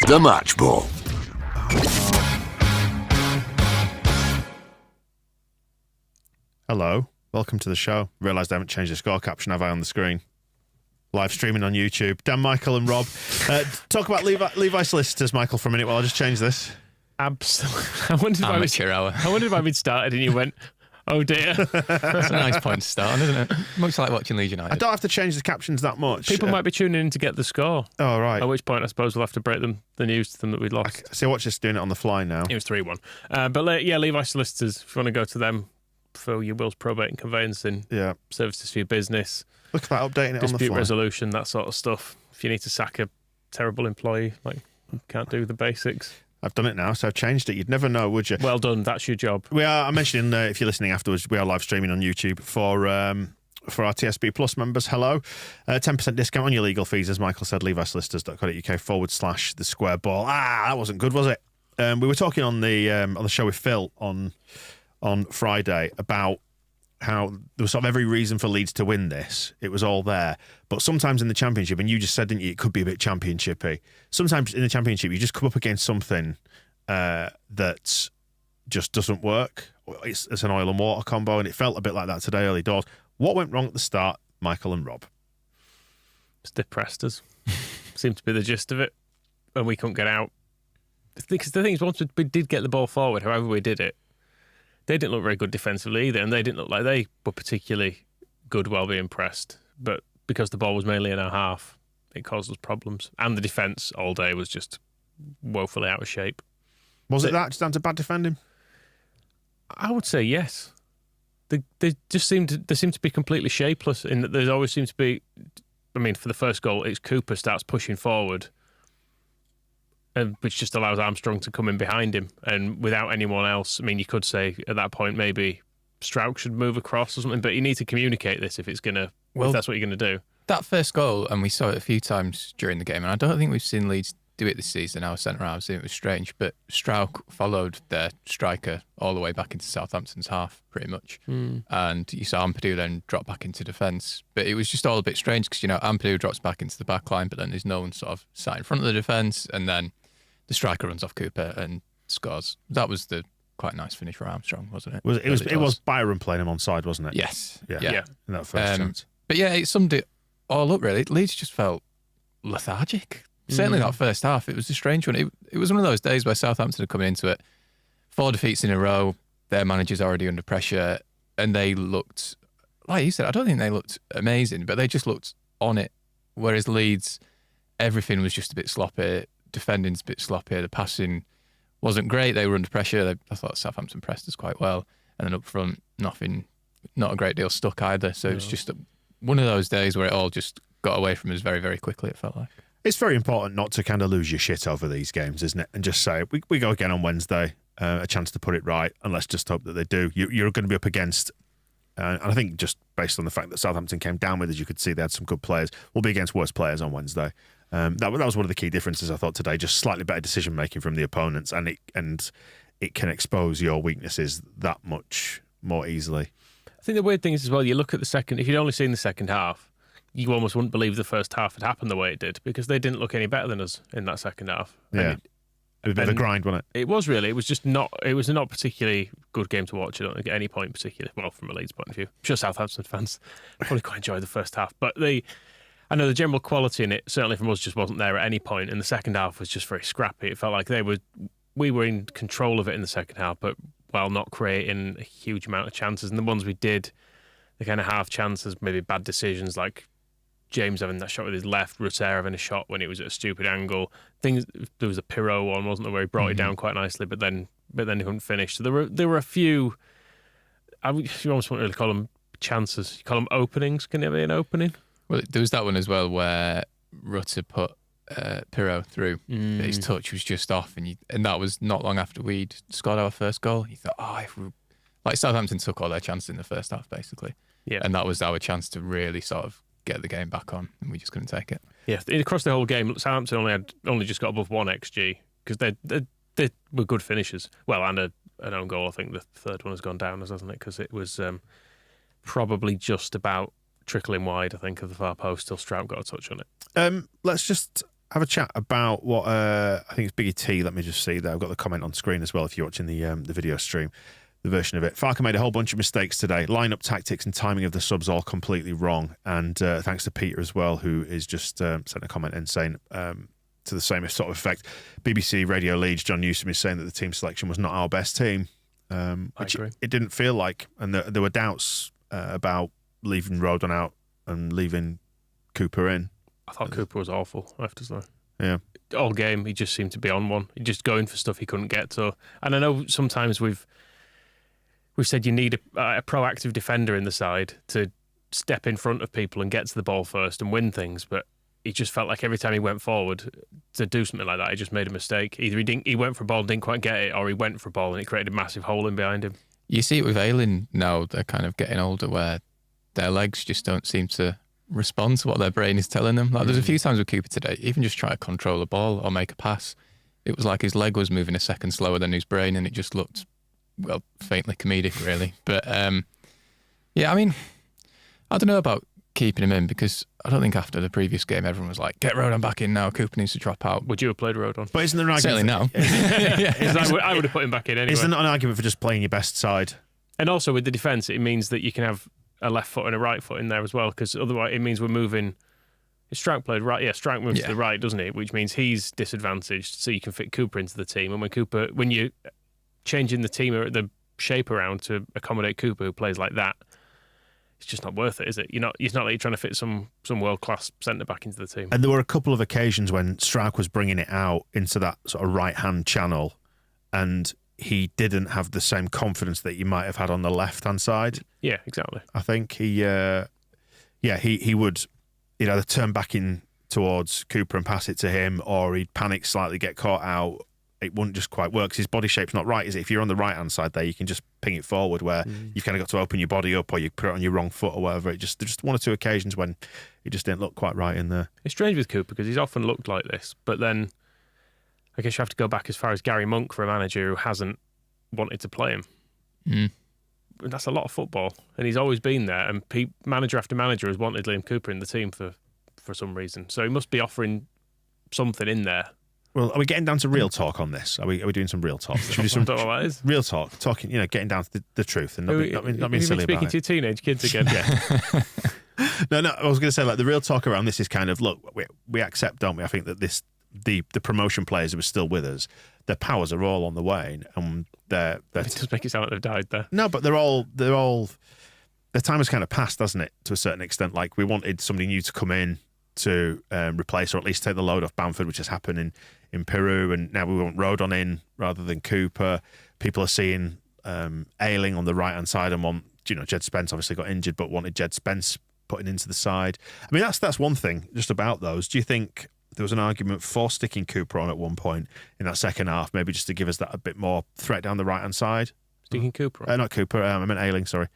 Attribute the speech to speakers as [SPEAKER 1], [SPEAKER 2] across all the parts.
[SPEAKER 1] The Match Ball.
[SPEAKER 2] Hello, welcome to the show. Realised I haven't changed the score caption, have I, on the screen? Live streaming on YouTube. Dan, Michael and Rob. Talk about Levi Solicitors, Michael, for a minute while I just change this.
[SPEAKER 3] Absolutely. I wondered if I'd been started and you went, oh dear.
[SPEAKER 4] That's a nice point to start on, isn't it? Much like watching Leeds United.
[SPEAKER 2] I don't have to change the captions that much.
[SPEAKER 3] People might be tuning in to get the score.
[SPEAKER 2] Oh, right.
[SPEAKER 3] At which point I suppose we'll have to break the news to them that we'd lost.
[SPEAKER 2] See, watch this doing it on the fly now.
[SPEAKER 3] It was 3-1. But yeah, Levi Solicitors, if you want to go to them for your wills, probate and conveyancing, services for your business.
[SPEAKER 2] Look at that, updating it on the fly.
[SPEAKER 3] Dispute resolution, that sort of stuff. If you need to sack a terrible employee, like you can't do the basics.
[SPEAKER 2] I've done it now, so I've changed it. You'd never know, would you?
[SPEAKER 3] Well done. That's your job.
[SPEAKER 2] I'm mentioning, if you're listening afterwards, we are live streaming on YouTube for our TSB Plus members. Hello. 10% discount on your legal fees, as Michael said, levisolicitors.co.uk/the square ball. That wasn't good, was it? We were talking on the show with Phil on Friday about how there was sort of every reason for Leeds to win this. It was all there. But sometimes in the Championship, and you just said, didn't you, it could be a bit Championship-y. Sometimes in the Championship, you just come up against something that just doesn't work. It's an oil and water combo, and it felt a bit like that today, early doors. What went wrong at the start, Michael and Rob?
[SPEAKER 3] It's depressed us. Seemed to be the gist of it. And we couldn't get out. Because the thing is, once we did get the ball forward, however we did it, they didn't look very good defensively either, and they didn't look like they were particularly good while being pressed. But because the ball was mainly in our half, it caused us problems. And the defence all day was just woefully out of shape.
[SPEAKER 2] Was it that just down to bad defending?
[SPEAKER 3] I would say yes. They seem to be completely shapeless in that there always seems to be. I mean, for the first goal, it's Cooper starts pushing forward, which just allows Armstrong to come in behind him, and without anyone else. I mean, you could say at that point maybe Strauch should move across or something, but you need to communicate this if that's what you're going to do.
[SPEAKER 4] That first goal, and we saw it a few times during the game, and I don't think we've seen Leeds do it this season. Our centre-halves, it was strange, but Strauch followed their striker all the way back into Southampton's half, pretty much. And you saw Ampadu then drop back into defence. But it was just all a bit strange because, Ampadu drops back into the back line, but then there's no one sort of sat in front of the defence, and then the striker runs off Cooper and scores. That was the quite nice finish for Armstrong, wasn't it?
[SPEAKER 2] It was Byron playing him onside, wasn't it?
[SPEAKER 4] Yes.
[SPEAKER 2] Yeah. In that first chance.
[SPEAKER 4] But yeah, it summed it all up, really. Leeds just felt lethargic. Certainly that first half. It was a strange one. It was one of those days where Southampton are coming into it, 4 defeats in a row, their manager's already under pressure, and they looked, like you said, I don't think they looked amazing, but they just looked on it. Whereas Leeds, everything was just a bit sloppy, defending's a bit sloppy, the passing wasn't great, they were under pressure. I thought Southampton pressed us quite well, and then up front, not a great deal stuck either. So it was just one of those days where it all just got away from us very, very quickly, it felt like.
[SPEAKER 2] It's very important not to kind of lose your shit over these games, isn't it? And just say, we go again on Wednesday, a chance to put it right, and let's just hope that they do. You're going to be up against, and I think just based on the fact that Southampton came down with, as you could see, they had some good players. We'll be against worse players on Wednesday. That was one of the key differences, I thought, today, just slightly better decision-making from the opponents, and it can expose your weaknesses that much more easily.
[SPEAKER 3] I think the weird thing is as well, you look at the second, if you'd only seen the second half, you almost wouldn't believe the first half had happened the way it did because they didn't look any better than us in that second half.
[SPEAKER 2] Yeah. It was a bit of a grind, wasn't it?
[SPEAKER 3] It was really. It was just not. It was a not particularly good game to watch. I don't think at any point particularly. Well, from a Leeds point of view, I'm sure Southampton fans probably quite enjoyed the first half, but I know the general quality in it certainly from us just wasn't there at any point. And the second half was just very scrappy. It felt like we were in control of it in the second half, but while not creating a huge amount of chances. And the ones we did, the kind of half chances, maybe bad decisions like James having that shot with his left, Rutter having a shot when it was at a stupid angle. There was a Pirot one, wasn't there, where he brought it down quite nicely, but then he couldn't finish. So there were a few. You almost wouldn't really call them chances. You call them openings. Can there be an opening?
[SPEAKER 4] Well, there was that one as well where Rutter put Pirot through. But his touch was just off, and that was not long after we'd scored our first goal. You thought, like Southampton took all their chances in the first half, basically. Yeah, and that was our chance to really sort of get the game back on, and we just couldn't take it. Yeah,
[SPEAKER 3] across the whole game, Southampton only just got above 1 XG because they were good finishers. Well, and an own goal. I think the third one has gone down, hasn't it? Because it was probably just about trickling wide, I think, of the far post till Strout got a touch on it.
[SPEAKER 2] Let's just have a chat about what I think it's Biggie T. Let me just see there. I've got the comment on screen as well if you're watching the video stream, the version of it. Farker made a whole bunch of mistakes today. Lineup tactics and timing of the subs all completely wrong. And thanks to Peter as well, who is just sent a comment in saying to the same sort of effect. BBC Radio Leeds, John Newsom is saying that the team selection was not our best team, which it didn't feel like. And there were doubts about leaving Rodon out and leaving Cooper in.
[SPEAKER 3] I thought Cooper was awful, I have to say.
[SPEAKER 2] Yeah.
[SPEAKER 3] All game, he just seemed to be on one. He just going for stuff he couldn't get to. And I know sometimes we've said you need a proactive defender in the side to step in front of people and get to the ball first and win things, but he just felt like every time he went forward to do something like that, he just made a mistake. Either he went for a ball and didn't quite get it, or he went for a ball and it created a massive hole in behind him.
[SPEAKER 4] You see it with Ayling now, they're kind of getting older where their legs just don't seem to respond to what their brain is telling them. Like there's a few times with Cooper today, even just try to control the ball or make a pass, it was like his leg was moving a second slower than his brain, and it just looked, well, faintly comedic, really. But yeah, I mean, I don't know about keeping him in, because I don't think after the previous game everyone was like, get Rodon back in now, Cooper needs to drop out.
[SPEAKER 3] Would you have played Rodon?
[SPEAKER 2] But isn't there an
[SPEAKER 4] Certainly
[SPEAKER 2] argument?
[SPEAKER 4] no.
[SPEAKER 3] I would have put him back in anyway.
[SPEAKER 2] Isn't an argument for just playing your best side?
[SPEAKER 3] And also with the defence, it means that you can have a left foot and a right foot in there as well, because otherwise it means we're moving. Strike played right, yeah. Strike moves to the right, doesn't it? Which means he's disadvantaged, so you can fit Cooper into the team. And when you're changing the team or the shape around to accommodate Cooper, who plays like that, it's just not worth it, is it? It's not like you're trying to fit some world class centre back into the team.
[SPEAKER 2] And there were a couple of occasions when Strike was bringing it out into that sort of right hand channel, and he didn't have the same confidence that you might have had on the left hand side.
[SPEAKER 3] Yeah, exactly.
[SPEAKER 2] I think he would, either turn back in towards Cooper and pass it to him, or he'd panic slightly, get caught out. It wouldn't just quite work because his body shape's not right, is it? If you're on the right hand side there, you can just ping it forward, where you've kind of got to open your body up, or you put it on your wrong foot or whatever. There's just one or two occasions when it just didn't look quite right in there. It's
[SPEAKER 3] strange with Cooper because he's often looked like this, but then I guess you have to go back as far as Gary Monk for a manager who hasn't wanted to play him. That's a lot of football, and he's always been there, and manager after manager has wanted Liam Cooper in the team for some reason, so he must be offering something in there.
[SPEAKER 2] Well, are we getting down to real talk on this? Are we doing some real talk? Should we do some
[SPEAKER 3] I don't know what that is.
[SPEAKER 2] Real talk, talking, getting down to the truth and not being silly about it.
[SPEAKER 3] Speaking to teenage kids again.
[SPEAKER 2] Yeah. No, I was going to say, like, the real talk around this is kind of, look, we accept, don't we? I think that the promotion players who are still with us, their powers are all on the wane, and they're
[SPEAKER 3] it does make it sound like they've died there.
[SPEAKER 2] No, but they're all their time has kind of passed, hasn't it, to a certain extent? Like, we wanted somebody new to come in to replace, or at least take the load off Bamford, which has happened in Peru, and now we want Rodon in rather than Cooper. People are seeing Ayling on the right hand side and want, Jed Spence obviously got injured, but wanted Jed Spence putting into the side. I mean, that's one thing just about those. Do you think there was an argument for sticking Cooper on at one point in that second half, maybe just to give us that a bit more threat down the right hand side?
[SPEAKER 3] Sticking Cooper on?
[SPEAKER 2] Not Cooper, I meant Ayling, sorry.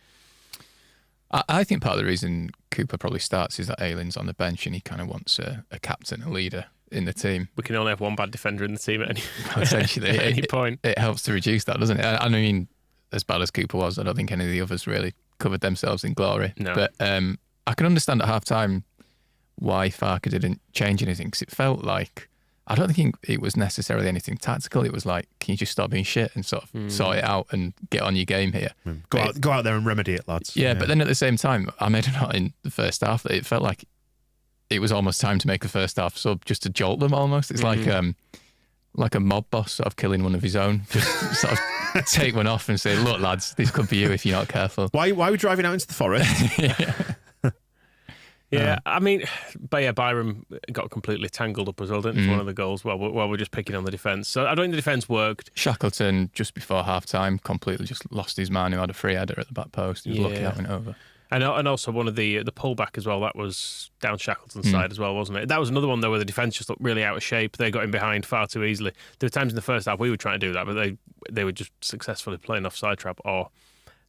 [SPEAKER 4] I think part of the reason Cooper probably starts is that Ayling's on the bench and he kind of wants a captain, a leader in the team.
[SPEAKER 3] We can only have one bad defender in the team at
[SPEAKER 4] essentially,
[SPEAKER 3] at any point.
[SPEAKER 4] It helps to reduce that, doesn't it? I mean, as bad as Cooper was, I don't think any of the others really covered themselves in glory.
[SPEAKER 3] No.
[SPEAKER 4] But I can understand at half-time why Farker didn't change anything, because it felt like, I don't think it was necessarily anything tactical. It was like, can you just stop being shit and sort of sort it out and get on your game here?
[SPEAKER 2] Go out there and remedy it, lads.
[SPEAKER 4] Yeah, but then at the same time, I made a note in the first half that it felt like it was almost time to make a first half sub just to jolt them almost. It's like a mob boss sort of killing one of his own. Just sort of take one off and say, look, lads, this could be you if you're not careful.
[SPEAKER 2] Why are we driving out into the forest?
[SPEAKER 3] Yeah, I mean, Byram got completely tangled up as well, didn't he, for one of the goals while we're just picking on the defence. So I don't think the defence worked.
[SPEAKER 4] Shackleton, just before half-time, completely just lost his man, who had a free header at the back post. He was lucky that went over.
[SPEAKER 3] And also one of the pullback as well, that was down Shackleton's side as well, wasn't it? That was another one, though, where the defence just looked really out of shape. They got in behind far too easily. There were times in the first half we were trying to do that, but they were just successfully playing offside trap, or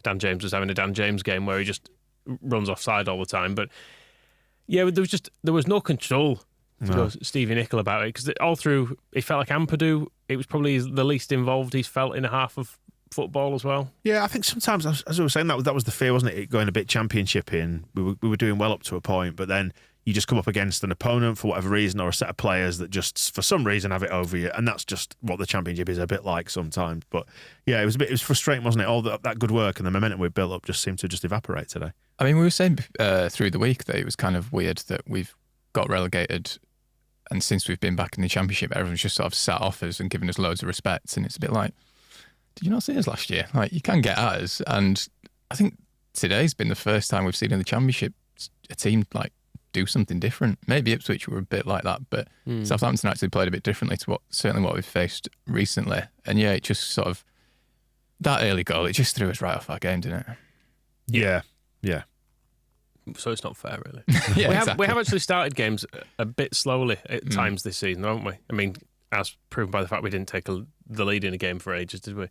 [SPEAKER 3] Dan James was having a Dan James game where he just runs offside all the time. But yeah, there was no control to go Stevie Nicol about it, because all through it felt like Ampadu, it was probably the least involved he's felt in a half of football as well. Yeah,
[SPEAKER 2] I think sometimes, as I was saying, that was the fear, wasn't it? It going a bit championship-y, and we were doing well up to a point, but then you just come up against an opponent for whatever reason, or a set of players that just for some reason have it over you, and that's just what the Championship is a bit like sometimes. But yeah, it was frustrating, wasn't it? All that good work and the momentum we built up just seemed to just evaporate today.
[SPEAKER 4] I mean, we were saying through the week that it was kind of weird that we've got relegated, and since we've been back in the Championship, everyone's just sort of sat off us and given us loads of respect, and it's a bit like, did you not see us last year? Like, you can get at us, and I think today's been the first time we've seen in the Championship a team like do something different. Maybe Ipswich were a bit like that, but Southampton actually played a bit differently to what we've faced recently. And yeah, it just sort of, that early goal, it just threw us right off our game, didn't it?
[SPEAKER 2] Yeah.
[SPEAKER 3] So it's not fair, really.
[SPEAKER 4] Yeah,
[SPEAKER 3] we have actually started games a bit slowly at times this season, haven't we? I mean, as proven by the fact we didn't take the lead in a game for ages, did we?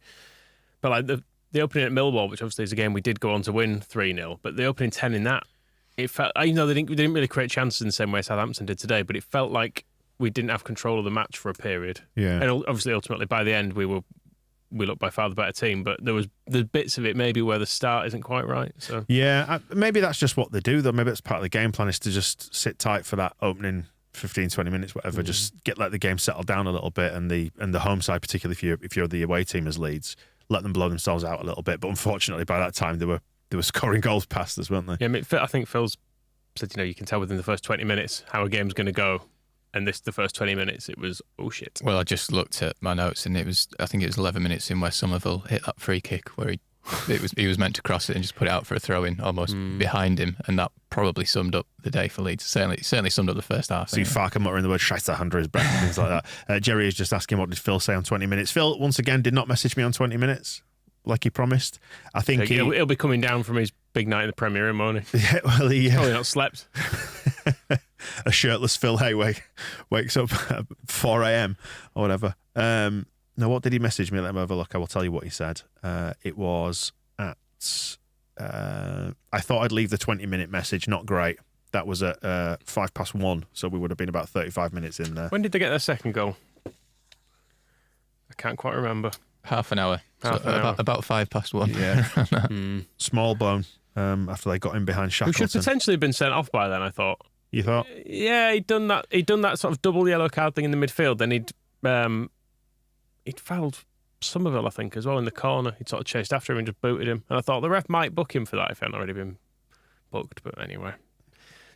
[SPEAKER 3] But like the opening at Millwall, which obviously is a game we did go on to win 3-0, but the opening 10 in that, it felt, you know, they didn't really create chances in the same way Southampton did today, but it felt like we didn't have control of the match for a period.
[SPEAKER 2] Yeah.
[SPEAKER 3] And obviously, ultimately, by the end, we looked by far the better team, but there was the bits of it maybe where the start isn't quite right. So
[SPEAKER 2] yeah, maybe that's just what they do, though. Maybe it's part of the game plan is to just sit tight for that opening 15, 20 minutes, whatever. Just let the game settle down a little bit, and the home side, particularly if you're the away team as Leeds, let them blow themselves out a little bit. But unfortunately, by that time, they were scoring goals past us, weren't they?
[SPEAKER 3] yeah, I mean, I think Phil's said, you can tell within the first 20 minutes how a game's going to go. And the first 20 minutes, it was, oh shit.
[SPEAKER 4] Well, I just looked at my notes, and I think it was 11 minutes in where Somerville hit that free kick where he was meant to cross it and just put it out for a throw in almost behind him, and that probably summed up the day for Leeds. Certainly summed up the first half.
[SPEAKER 2] See Farker muttering the word "Scheisse" under his breath and things like that. Jerry is just asking, what did Phil say on 20 minutes? Phil, once again, did not message me on 20 minutes like he promised. I think
[SPEAKER 3] he'll be coming down from his big night in the Premier in the morning.
[SPEAKER 2] Yeah, well, he
[SPEAKER 3] probably not slept.
[SPEAKER 2] A shirtless Phil Hayway wakes up at 4 a.m. or whatever. Now, what did he message me? Let me have a look. I will tell you what he said. It was at... I thought I'd leave the 20-minute message. Not great. That was at 1:05, so we would have been about 35 minutes in there.
[SPEAKER 3] When did they get their second goal? I can't quite remember.
[SPEAKER 4] Half an hour. About 1:05.
[SPEAKER 2] Yeah. Small bone after they got in behind Shackleton.
[SPEAKER 3] Who should potentially have been sent off by then, I thought.
[SPEAKER 2] You thought?
[SPEAKER 3] Yeah, he'd done that sort of double yellow card thing in the midfield. Then he'd fouled Somerville, I think, as well in the corner. He'd sort of chased after him and just booted him. And I thought the ref might book him for that if he hadn't already been booked. But anyway,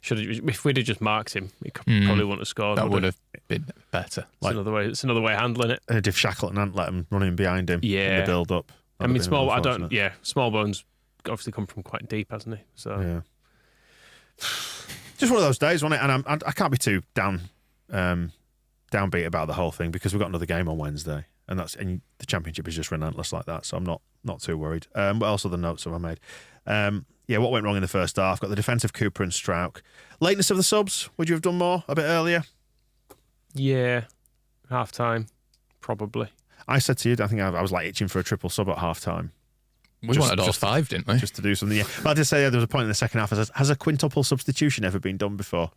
[SPEAKER 3] if we'd have just marked him, he probably wouldn't have scored.
[SPEAKER 4] That would have been better.
[SPEAKER 3] It's another way of handling it.
[SPEAKER 2] And if Shackleton hadn't let him run in behind him in the build up.
[SPEAKER 3] I mean, Smallbone's obviously come from quite deep, hasn't he? So
[SPEAKER 2] yeah. Just one of those days, wasn't it? And I can't be too downbeat about the whole thing because we've got another game on Wednesday, and the Championship is just relentless like that. So I'm not too worried. What else are the notes have I made? What went wrong in the first half? Got the defensive Cooper and Strauch. Lateness of the subs. Would you have done more a bit earlier?
[SPEAKER 3] Yeah, half time, probably.
[SPEAKER 2] I said to you, I think I was like itching for a triple sub at half time.
[SPEAKER 4] We wanted all five, didn't we?
[SPEAKER 2] Just to do something. Yeah. But I did say there was a point in the second half. Has a quintuple substitution ever been done before?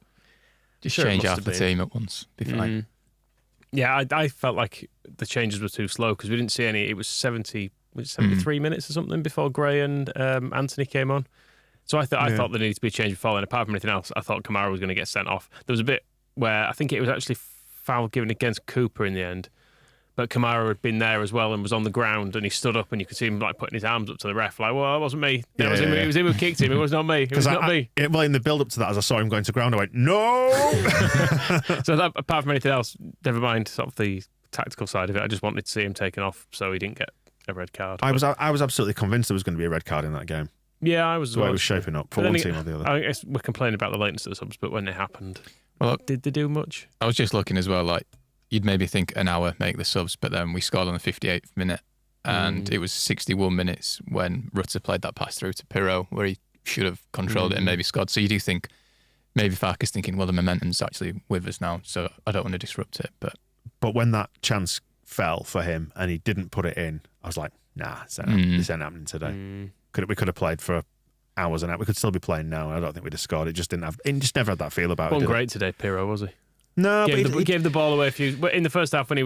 [SPEAKER 4] Just change half the team at once. Be fine.
[SPEAKER 3] Yeah, I felt like the changes were too slow because we didn't see any. It was 73 minutes or something before Gray and Anthony came on. So I thought there needed to be a change before. And apart from anything else, I thought Kamara was going to get sent off. There was a bit where I think it was actually foul given against Cooper in the end. But Kamara had been there as well and was on the ground, and he stood up, and you could see him like putting his arms up to the ref, like, "Well, it wasn't me. It was him who kicked him. It was not me. It was not me."
[SPEAKER 2] Well, in the build-up to that, as I saw him going to ground, I went, "No!"
[SPEAKER 3] So that, apart from anything else, never mind sort of the tactical side of it. I just wanted to see him taken off so he didn't get a red card.
[SPEAKER 2] I was absolutely convinced there was going to be a red card in that game.
[SPEAKER 3] Yeah, I was.
[SPEAKER 2] The way it was shaping up for one team or the other.
[SPEAKER 3] I guess we're complaining about the lateness of the subs, but when it happened, did they do much?
[SPEAKER 4] I was just looking as well, like. You'd maybe think an hour make the subs, but then we scored on the 58th minute, and it was 61 minutes when Rutter played that pass through to Pirro, where he should have controlled it and maybe scored. So you do think maybe Farker's thinking, well, the momentum's actually with us now, so I don't want to disrupt it. But
[SPEAKER 2] when that chance fell for him and he didn't put it in, I was like, nah, this ain't happening today. We could have played for hours and hours. We could still be playing now. I don't think we'd have scored. It just never had that feel about it.
[SPEAKER 3] Wasn't great today, Pirro, was he?
[SPEAKER 2] No,
[SPEAKER 3] he gave the ball away in the first half when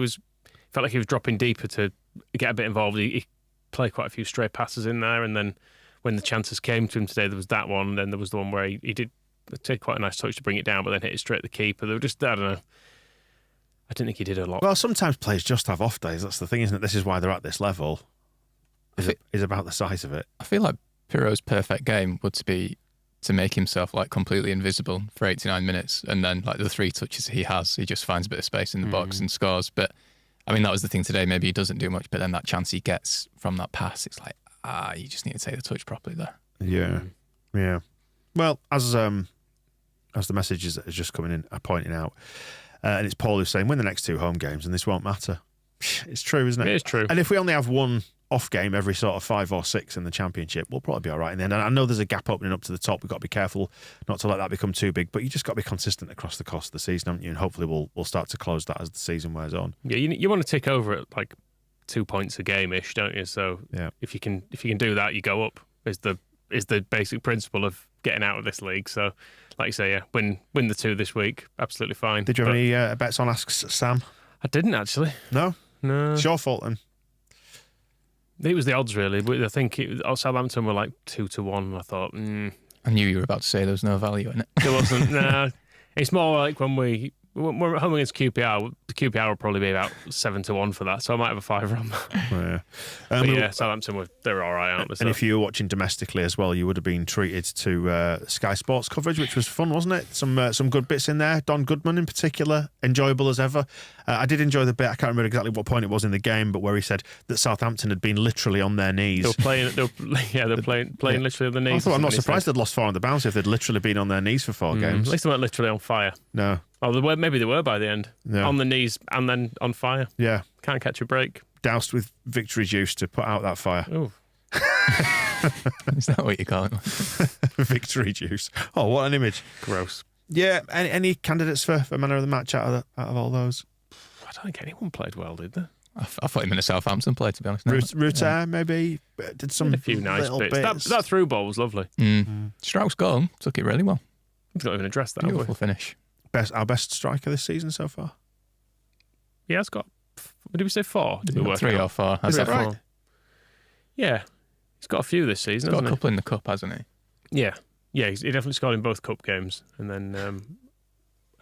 [SPEAKER 3] felt like he was dropping deeper to get a bit involved. He played quite a few stray passes in there, and then when the chances came to him today, there was that one, and then there was the one where he did take quite a nice touch to bring it down, but then hit it straight at the keeper. They were just, I don't know. I didn't think he did a lot.
[SPEAKER 2] Well, sometimes players just have off days. That's the thing, isn't it? This is why they're at this level. Is about the size of it.
[SPEAKER 4] I feel like Pirro's perfect game would be to make himself like completely invisible for 89 minutes, and then like the 3 touches he has, he just finds a bit of space in the box and scores. But I mean, that was the thing today. Maybe he doesn't do much, but then that chance he gets from that pass, it's like, you just need to take the touch properly there.
[SPEAKER 2] Yeah. Well, as the message is just coming in, pointing out, and it's Paul who's saying, win the next 2 home games and this won't matter. It's true, isn't it?
[SPEAKER 3] It is true.
[SPEAKER 2] And if we only have one off game every sort of 5 or 6 in the Championship, we'll probably be all right in the end. And I know there's a gap opening up to the top. We've got to be careful not to let that become too big, but you just got to be consistent across the course of the season, haven't you? And hopefully we'll start to close that as the season wears on.
[SPEAKER 3] Yeah, you want to tick over at like 2 points a game-ish, don't you? So if you can do that, you go up. Is the basic principle of getting out of this league. So, like you say, win the 2 this week, absolutely fine.
[SPEAKER 2] Did you have any bets on Asks Sam?
[SPEAKER 3] I didn't actually.
[SPEAKER 2] No?
[SPEAKER 3] No.
[SPEAKER 2] It's your fault then.
[SPEAKER 3] It was the odds, really. I think Southampton were like 2-1, and I thought,
[SPEAKER 4] I knew you were about to say there was no value in it.
[SPEAKER 3] There wasn't. Nah. It's more like when we're at home against QPR, the QPR will probably be about 7-1 for that, so I might have a fiver on that. Southampton they're all right, aren't they?
[SPEAKER 2] And if you were watching domestically as well, you would have been treated to Sky Sports coverage, which was fun, wasn't it? Some good bits in there. Don Goodman in particular, enjoyable as ever. I did enjoy the bit. I can't remember exactly what point it was in the game, but where he said that Southampton had been literally on their knees.
[SPEAKER 3] They were playing literally on their knees.
[SPEAKER 2] I'm not surprised they'd lost 4 on the bounce if they'd literally been on their knees for 4 games.
[SPEAKER 3] At least they weren't literally on fire.
[SPEAKER 2] No.
[SPEAKER 3] Oh, maybe they were by the end.
[SPEAKER 2] No.
[SPEAKER 3] On the knees and then on fire.
[SPEAKER 2] Yeah.
[SPEAKER 3] Can't catch a break.
[SPEAKER 2] Doused with victory juice to put out that fire.
[SPEAKER 3] Oh.
[SPEAKER 4] Is that what you call it?
[SPEAKER 2] Victory juice. Oh, what an image.
[SPEAKER 3] Gross.
[SPEAKER 2] Yeah. Any candidates for man of the match out of all those?
[SPEAKER 3] I don't think anyone played well, did they?
[SPEAKER 4] I thought him in a Southampton play, to be honest.
[SPEAKER 2] Rutter maybe did some
[SPEAKER 3] a few nice bits. That through ball was lovely.
[SPEAKER 4] Strauss goal took it really well.
[SPEAKER 3] We've not even addressed that.
[SPEAKER 4] Beautiful finish.
[SPEAKER 2] Our best striker this season so far.
[SPEAKER 3] Yeah, it's got. What did we say? 4? Did we work
[SPEAKER 4] 3
[SPEAKER 3] out?
[SPEAKER 4] or 4?
[SPEAKER 3] Is that right? Yeah, he's got a few this season.
[SPEAKER 4] He's got a couple in the cup, hasn't he?
[SPEAKER 3] Yeah. He definitely scored in both cup games, and then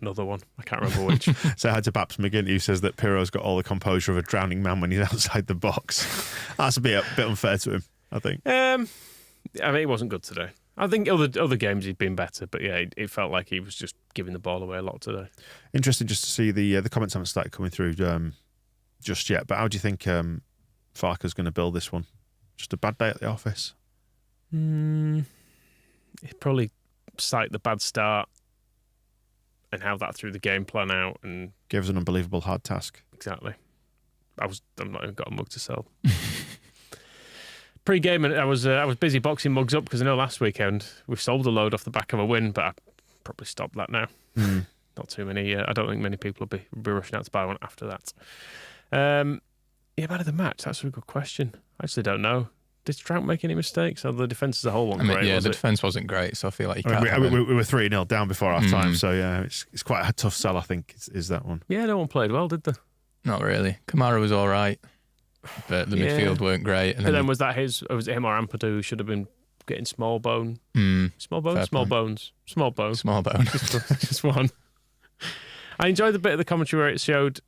[SPEAKER 3] another one. I can't remember which.
[SPEAKER 2] So I had to Babs McGinn, who says that Pirro's got all the composure of a drowning man when he's outside the box. That's a bit unfair to him, I think.
[SPEAKER 3] I mean, he wasn't good today. I think other games he'd been better, but yeah, it felt like he was just giving the ball away a lot today.
[SPEAKER 2] Interesting just to see the comments haven't started coming through just yet. But how do you think Farke's going to build this one? Just a bad day at the office?
[SPEAKER 3] He'd probably cite the bad start and have that through the game plan out and
[SPEAKER 2] give us an unbelievable hard task.
[SPEAKER 3] Exactly. I've not even got a mug to sell. Pre-game, I was busy boxing mugs up because I know last weekend we've sold a load off the back of a win, but I probably stopped that now. Not too many. I don't think many people will be rushing out to buy one after that. Man of the match. That's a good question. I actually don't know. Did Trout make any mistakes? Or the defence as a whole wasn't great?
[SPEAKER 4] Yeah, the defence wasn't great, so I feel like you can't.
[SPEAKER 2] We were 3-0 down before half time, so yeah, it's quite a tough sell. I think is that one.
[SPEAKER 3] Yeah, no one played well, did they?
[SPEAKER 4] Not really. Kamara was all right, but the midfield weren't great. And
[SPEAKER 3] then was it him or Ampadu who should have been getting small bone? Small bones. Just one. I enjoyed the bit of the commentary where it showed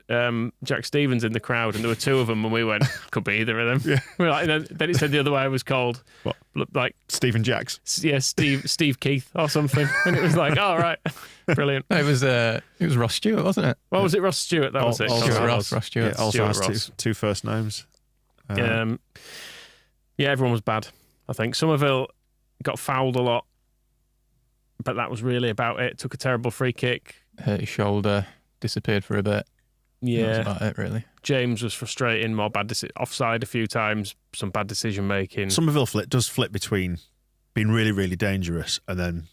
[SPEAKER 3] Jack Stevens in the crowd, and there were 2 of them, and we went, could be either of them. Yeah. We were like, then it said the other way I was called.
[SPEAKER 2] What?
[SPEAKER 3] Like
[SPEAKER 2] Stephen Jacks.
[SPEAKER 3] Yeah, Steve Keith or something, and it was like, oh, right, brilliant.
[SPEAKER 4] No, it was Ross Stewart, wasn't it?
[SPEAKER 3] Well, was it Ross Stewart? That was it.
[SPEAKER 4] Ross Stewart.
[SPEAKER 2] Yeah, also
[SPEAKER 3] Stewart
[SPEAKER 2] has 2 first names.
[SPEAKER 3] Yeah, everyone was bad. I think Somerville got fouled a lot, but that was really about it. Took a terrible free kick.
[SPEAKER 4] Hurt his shoulder, disappeared for a bit.
[SPEAKER 3] Yeah.
[SPEAKER 4] That was about it, really.
[SPEAKER 3] James was frustrating, more bad offside a few times, some bad decision making.
[SPEAKER 2] Somerville does flip between being really, really dangerous and then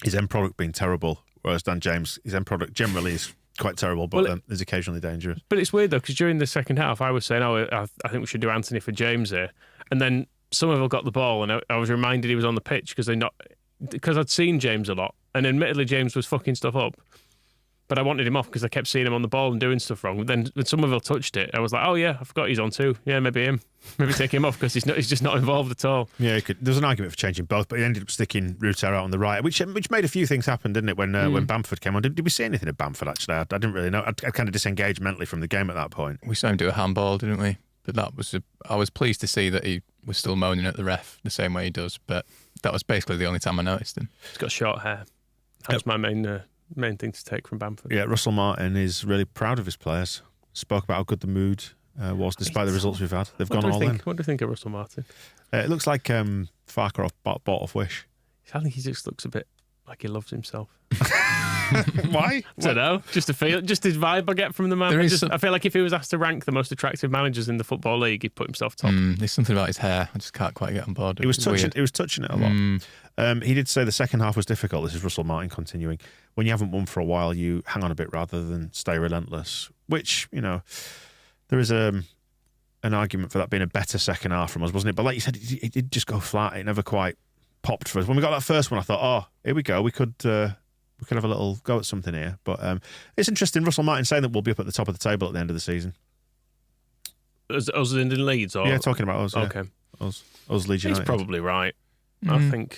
[SPEAKER 2] his end product being terrible, whereas Dan James, his end product generally is quite terrible, but is occasionally dangerous.
[SPEAKER 3] But it's weird, though, because during the second half, I was saying, I think we should do Anthony for James here. And then Somerville got the ball, and I was reminded he was on the pitch because I'd seen James a lot, and admittedly, James was fucking stuff up. But I wanted him off because I kept seeing him on the ball and doing stuff wrong. Then when Somerville touched it, I was like, oh yeah, I forgot he's on too. Yeah, maybe him. Maybe take him off because he's just not involved at all.
[SPEAKER 2] Yeah, there's an argument for changing both, but he ended up sticking Rutter out on the right, which made a few things happen, didn't it? When Bamford came on, did we see anything of Bamford actually? I didn't really know. I kind of disengaged mentally from the game at that point.
[SPEAKER 4] We saw him do a handball, didn't we? But I was pleased to see that he was still moaning at the ref the same way he does. But that was basically the only time I noticed him.
[SPEAKER 3] He's got short hair. That's my main thing to take from Bamford.
[SPEAKER 2] Yeah, Russell Martin is really proud of his players. Spoke about how good the mood was despite the results we've had. They've gone all in.
[SPEAKER 3] What do you think of Russell Martin?
[SPEAKER 2] It looks like Farker bought off Wish.
[SPEAKER 3] I think he just looks a bit like he loves himself.
[SPEAKER 2] Why?
[SPEAKER 3] I don't know. Just his vibe I get from the man. I feel like if he was asked to rank the most attractive managers in the Football League, he'd put himself top.
[SPEAKER 4] There's something about his hair. I just can't quite get on board.
[SPEAKER 2] He was touching it a lot. He did say the second half was difficult. This is Russell Martin continuing. When you haven't won for a while, you hang on a bit rather than stay relentless. Which, there is an argument for that being a better second half from us, wasn't it? But like you said, it did just go flat. It never quite popped for us. When we got that first one, I thought, oh, here we go. We could have a little go at something here. But it's interesting, Russell Martin saying that we'll be up at the top of the table at the end of the season.
[SPEAKER 3] Us in Leeds? Or?
[SPEAKER 2] Yeah, talking about us.
[SPEAKER 3] Okay.
[SPEAKER 2] Yeah. Us Leeds United.
[SPEAKER 3] He's probably right. I think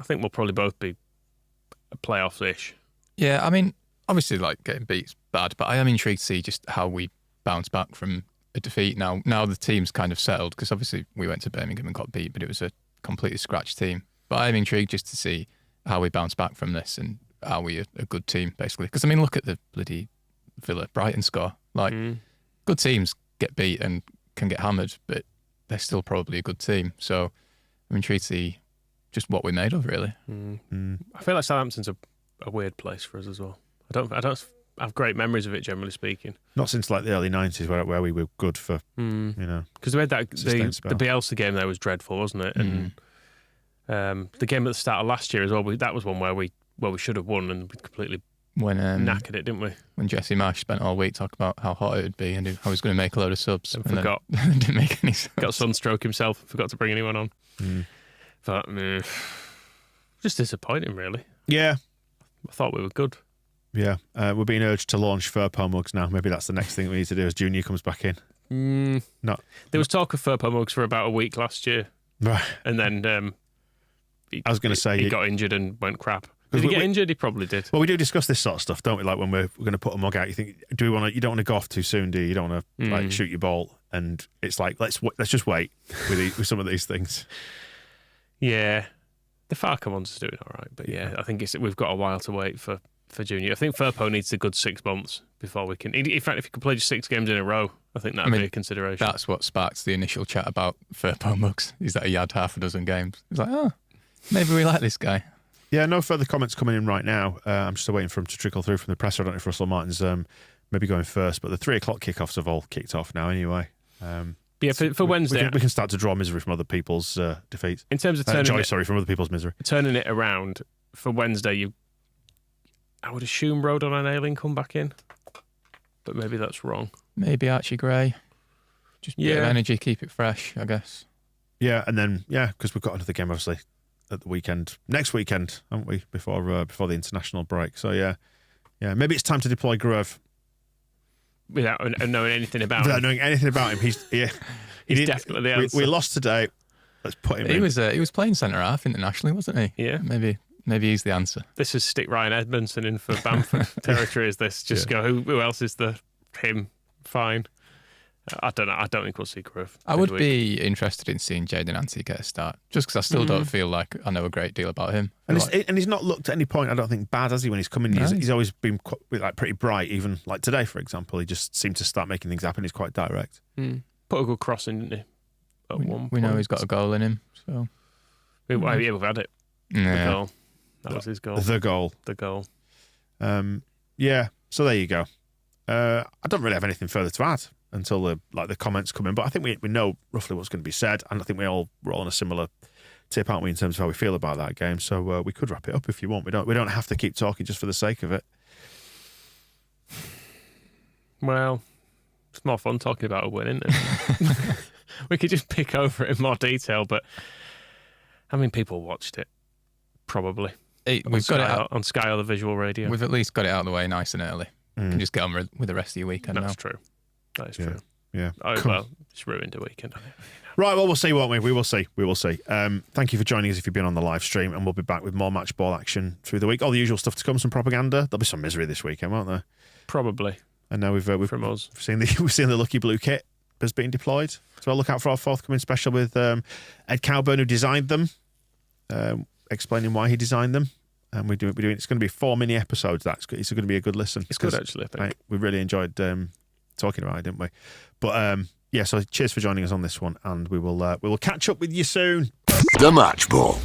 [SPEAKER 3] we'll probably both be playoff-ish.
[SPEAKER 4] Yeah, I mean, obviously, like, getting beat's bad, but I am intrigued to see just how we bounce back from a defeat now. Now the team's kind of settled, because obviously we went to Birmingham and got beat, but it was a completely scratched team. But I'm intrigued just to see how we bounce back from this and are we a good team, basically. Because, I mean, look at the bloody Villa-Brighton score. Like, good teams get beat and can get hammered, but they're still probably a good team. So I'm intrigued to see just what we're made of, really.
[SPEAKER 3] I feel like Southampton's a weird place for us as well. I don't have great memories of it, generally speaking.
[SPEAKER 2] Not since like the early 90s where we were good for,
[SPEAKER 3] Because we had the Bielsa game there was dreadful, wasn't it? And the game at the start of last year as well, that was one where we should have won and we completely knackered it, didn't we?
[SPEAKER 4] When Jesse Marsh spent all week talking about how hot it would be and how he was going to make a load of subs.
[SPEAKER 3] And forgot.
[SPEAKER 4] Didn't make any subs.
[SPEAKER 3] Got sunstroke himself, forgot to bring anyone on. But just disappointing, really.
[SPEAKER 2] Yeah.
[SPEAKER 3] I thought we were good.
[SPEAKER 2] Yeah. We're being urged to launch Furpo mugs now. Maybe that's the next thing we need to do as Junior comes back in.
[SPEAKER 3] There was talk of Furpo mugs for about a week last year.
[SPEAKER 2] Right.
[SPEAKER 3] And then
[SPEAKER 2] I was going to say
[SPEAKER 3] he got injured and went crap. Did he get injured? He probably did.
[SPEAKER 2] Well, we do discuss this sort of stuff, don't we? Like when we're going to put a mug out, you think, you don't want to go off too soon, do you? You don't want to like shoot your ball, and it's like let's just wait with some of these things.
[SPEAKER 3] Yeah, the Farker one's doing all right, but yeah, I think we've got a while to wait for Junior. I think Furpo needs a good 6 months before we can. In fact, if you could play just 6 games in a row, I think that'd be a consideration.
[SPEAKER 4] That's what sparked the initial chat about Furpo mugs. Is that he had half a dozen games? It's like, oh, maybe we like this guy.
[SPEAKER 2] Yeah, no further comments coming in right now. I'm just waiting for him to trickle through from the presser. I don't know if Russell Martin's maybe going first, but the 3 o'clock kickoffs have all kicked off now anyway.
[SPEAKER 3] Yeah, for Wednesday,
[SPEAKER 2] we can start to draw misery from other people's defeats.
[SPEAKER 3] In terms of turning
[SPEAKER 2] from other people's misery.
[SPEAKER 3] Turning it around for Wednesday, I would assume Rodon and Ayling come back in, but maybe that's wrong.
[SPEAKER 4] Maybe Archie Gray. Just a bit of energy, keep it fresh, I guess.
[SPEAKER 2] Yeah, and then because we've got another game obviously at the weekend, next weekend, haven't we? Before the international break. So yeah, maybe it's time to deploy Gruev.
[SPEAKER 3] Without knowing anything about him.
[SPEAKER 2] Without knowing anything about him, he's
[SPEAKER 3] definitely the answer.
[SPEAKER 2] We lost today. Let's put him in.
[SPEAKER 4] He was playing centre half internationally, wasn't he?
[SPEAKER 3] Yeah.
[SPEAKER 4] Maybe he's the answer.
[SPEAKER 3] This is stick Ryan Edmondson in for Bamford territory. Is this just go? Who else is him? Fine. I don't know. I don't think we'll see Gruev.
[SPEAKER 4] I would be interested in seeing Jayden Ante get a start, just because I still don't feel like I know a great deal about him.
[SPEAKER 2] And he's not looked at any point, I don't think, bad, has he, when he's come in? No. He's always been pretty bright, even like today, for example. He just seemed to start making things happen. He's quite direct.
[SPEAKER 3] Put a good cross in, didn't he?
[SPEAKER 4] We know he's got a goal in him. So
[SPEAKER 3] we've had it.
[SPEAKER 4] Yeah.
[SPEAKER 3] The goal. That was his goal.
[SPEAKER 2] The goal. Yeah, so there you go. I don't really have anything further to add until the comments come in, but I think we know roughly what's going to be said, and I think we're all on a similar tip, aren't we, in terms of how we feel about that game? So we could wrap it up if you want. We don't have to keep talking just for the sake of it.
[SPEAKER 3] Well, it's more fun talking about a win, isn't it? We could just pick over it in more detail, but I mean, people watched it, probably.
[SPEAKER 4] we've got it out
[SPEAKER 3] on Sky or the visual radio.
[SPEAKER 4] We've at least got it out of the way nice and early. You can just get on with the rest of your weekend now.
[SPEAKER 3] That's true. That is true.
[SPEAKER 2] Yeah.
[SPEAKER 3] Oh,
[SPEAKER 2] Cool.
[SPEAKER 3] well, it's ruined a weekend.
[SPEAKER 2] Right, well, we'll see, won't we? We will see. Thank you for joining us if you've been on the live stream, and we'll be back with more match ball action through the week. All the usual stuff to come, some propaganda. There'll be some misery this weekend, won't there?
[SPEAKER 3] Probably.
[SPEAKER 2] And now we've
[SPEAKER 3] From us.
[SPEAKER 2] seen the lucky blue kit that's being deployed. So I'll look out for our forthcoming special with Ed Cowburn, who designed them, explaining why he designed them. And we're doing. It's going to be 4 mini episodes. It's going to be a good listen.
[SPEAKER 3] It's good, actually, I think.
[SPEAKER 2] We really enjoyed talking about it, didn't we? But yeah, so cheers for joining us on this one, and we will catch up with you soon.
[SPEAKER 1] The Match Ball.